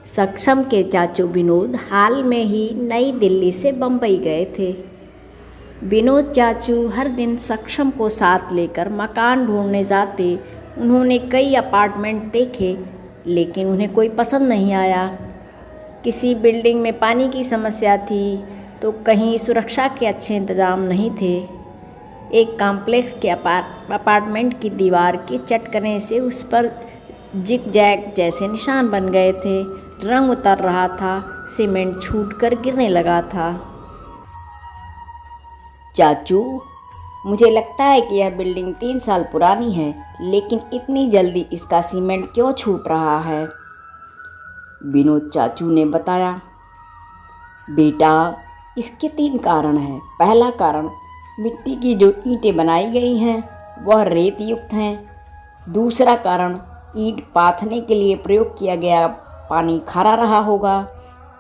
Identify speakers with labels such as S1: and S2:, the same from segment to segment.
S1: सक्षम के चाचू विनोद हाल में ही नई दिल्ली से बम्बई गए थे। विनोद चाचू हर दिन सक्षम को साथ लेकर मकान ढूंढने जाते। उन्होंने कई अपार्टमेंट देखे लेकिन उन्हें कोई पसंद नहीं आया। किसी बिल्डिंग में पानी की समस्या थी तो कहीं सुरक्षा के अच्छे इंतज़ाम नहीं थे। एक कॉम्प्लेक्स के अपार्टमेंट की दीवार की चटकने से उस पर जिग जैग जैसे निशान बन गए थे। रंग उतर रहा था, सीमेंट छूटकर गिरने लगा था। चाचू, मुझे लगता है कि यह बिल्डिंग 3 साल पुरानी है, लेकिन इतनी जल्दी इसका सीमेंट क्यों छूट रहा है? विनोद चाचू ने बताया। बेटा, इसके 3 कारण हैं। पहला कारण, मिट्टी की जो ईंटें बनाई गई हैं वह रेत युक्त हैं। दूसरा कारण, ईंट पाथने के लिए प्रयोग किया गया पानी खारा रहा होगा।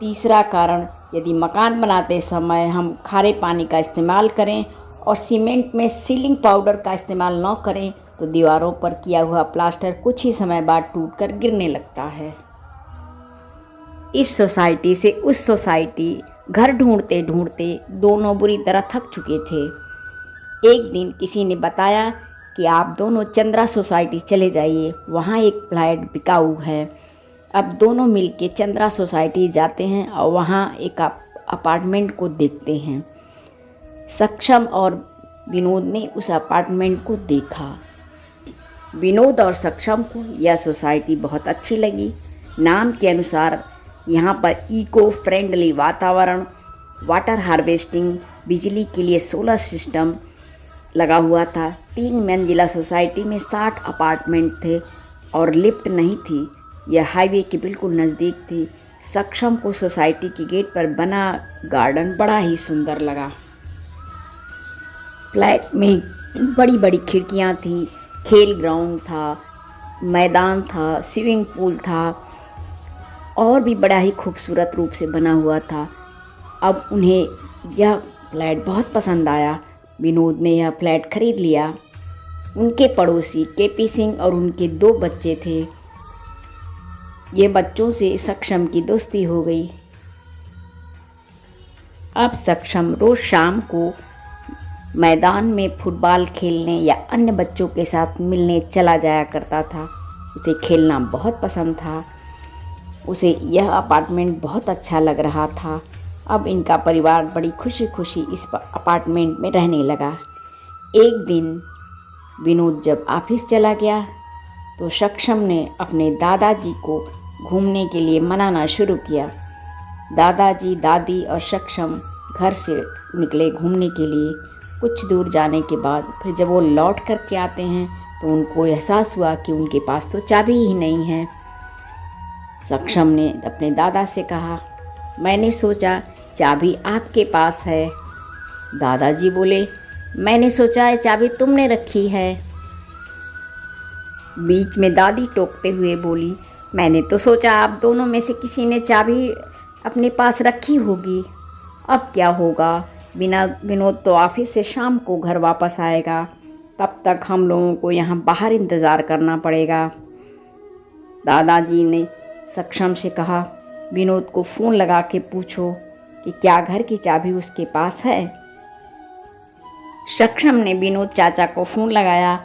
S1: तीसरा कारण, यदि मकान बनाते समय हम खारे पानी का इस्तेमाल करें और सीमेंट में सीलिंग पाउडर का इस्तेमाल न करें तो दीवारों पर किया हुआ प्लास्टर कुछ ही समय बाद टूटकर गिरने लगता है। इस सोसाइटी से उस सोसाइटी घर ढूंढते ढूंढते दोनों बुरी तरह थक चुके थे। एक दिन किसी ने बताया कि आप दोनों चंद्रा सोसाइटी चले जाइए, वहाँ एक फ्लैट बिकाऊ है। अब दोनों मिलके चंद्रा सोसाइटी जाते हैं और वहाँ एक अपार्टमेंट को देखते हैं। सक्षम और विनोद ने उस अपार्टमेंट को देखा। विनोद और सक्षम को यह सोसाइटी बहुत अच्छी लगी। नाम के अनुसार यहाँ पर इको फ्रेंडली वातावरण, वाटर हार्वेस्टिंग, बिजली के लिए सोलर सिस्टम लगा हुआ था। 3 मंजिला सोसाइटी में 60 अपार्टमेंट थे और लिफ्ट नहीं थी। यह हाईवे के बिल्कुल नज़दीक थी। सक्षम को सोसाइटी के गेट पर बना गार्डन बड़ा ही सुंदर लगा। फ्लैट में बड़ी बड़ी खिड़कियां थी, खेल ग्राउंड था, मैदान था, स्विमिंग पूल था और भी बड़ा ही खूबसूरत रूप से बना हुआ था। अब उन्हें यह फ्लैट बहुत पसंद आया। विनोद ने यह फ्लैट खरीद लिया। उनके पड़ोसी केपी सिंह और उनके 2 बच्चे थे। ये बच्चों से सक्षम की दोस्ती हो गई। अब सक्षम रोज़ शाम को मैदान में फुटबॉल खेलने या अन्य बच्चों के साथ मिलने चला जाया करता था। उसे खेलना बहुत पसंद था। उसे यह अपार्टमेंट बहुत अच्छा लग रहा था। अब इनका परिवार बड़ी खुशी खुशी इस अपार्टमेंट में रहने लगा। एक दिन विनोद जब ऑफिस चला गया तो सक्षम ने अपने दादाजी को घूमने के लिए मनाना शुरू किया। दादाजी, दादी और सक्षम घर से निकले घूमने के लिए। कुछ दूर जाने के बाद फिर जब वो लौट कर के आते हैं तो उनको एहसास हुआ कि उनके पास तो चाबी ही नहीं है। सक्षम ने अपने दादा से कहा, मैंने सोचा चाबी आपके पास है। दादाजी बोले, मैंने सोचा है चाबी तुमने रखी है। बीच में दादी टोकते हुए बोली, मैंने तो सोचा आप दोनों में से किसी ने चाबी अपने पास रखी होगी। अब क्या होगा? विनोद तो ऑफिस से शाम को घर वापस आएगा। तब तक हम लोगों को यहाँ बाहर इंतज़ार करना पड़ेगा। दादाजी ने सक्षम से कहा, विनोद को फ़ोन लगा के पूछो कि क्या घर की चाबी उसके पास है। सक्षम ने विनोद चाचा को फ़ोन लगाया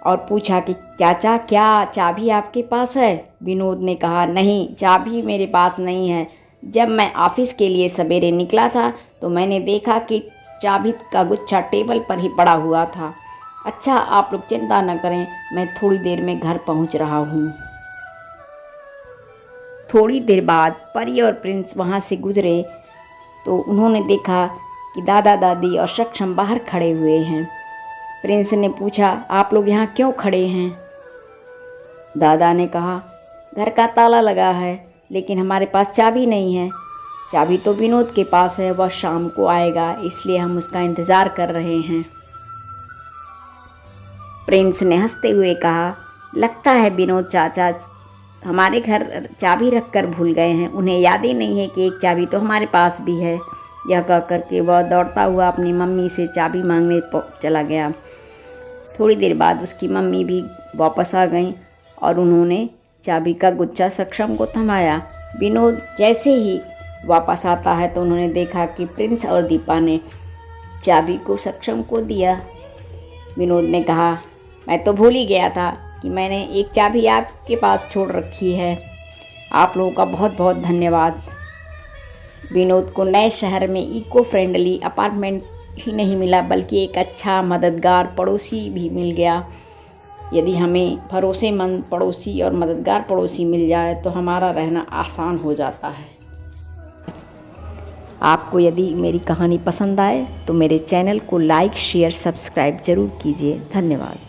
S1: और पूछा कि चाचा, क्या चाबी आपके पास है? विनोद ने कहा, नहीं, चाबी मेरे पास नहीं है। जब मैं ऑफिस के लिए सवेरे निकला था तो मैंने देखा कि चाबी का गुच्छा टेबल पर ही पड़ा हुआ था। अच्छा, आप लोग चिंता न करें, मैं थोड़ी देर में घर पहुंच रहा हूं। थोड़ी देर बाद परी और प्रिंस वहां से गुजरे तो उन्होंने देखा कि दादा दादी और सक्षम बाहर खड़े हुए हैं। प्रिंस ने पूछा, आप लोग यहाँ क्यों खड़े हैं? दादा ने कहा, घर का ताला लगा है लेकिन हमारे पास चाबी नहीं है। चाबी तो विनोद के पास है, वह शाम को आएगा, इसलिए हम उसका इंतज़ार कर रहे हैं। प्रिंस ने हंसते हुए कहा, लगता है विनोद चाचा हमारे घर चाबी रख कर भूल गए हैं। उन्हें याद ही नहीं है कि एक चाबी तो हमारे पास भी है। यह कह करके वह दौड़ता हुआ अपनी मम्मी से चाबी मांगने चला गया। थोड़ी देर बाद उसकी मम्मी भी वापस आ गईं और उन्होंने चाबी का गुच्छा सक्षम को थमाया। विनोद जैसे ही वापस आता है तो उन्होंने देखा कि प्रिंस और दीपा ने चाबी को सक्षम को दिया। विनोद ने कहा, मैं तो भूल ही गया था कि मैंने एक चाबी आपके पास छोड़ रखी है। आप लोगों का बहुत बहुत धन्यवाद। विनोद को नए शहर में इको फ्रेंडली अपार्टमेंट ही नहीं मिला बल्कि एक अच्छा मददगार पड़ोसी भी मिल गया। यदि हमें भरोसेमंद पड़ोसी और मददगार पड़ोसी मिल जाए तो हमारा रहना आसान हो जाता है। आपको यदि मेरी कहानी पसंद आए तो मेरे चैनल को लाइक, शेयर, सब्सक्राइब ज़रूर कीजिए। धन्यवाद।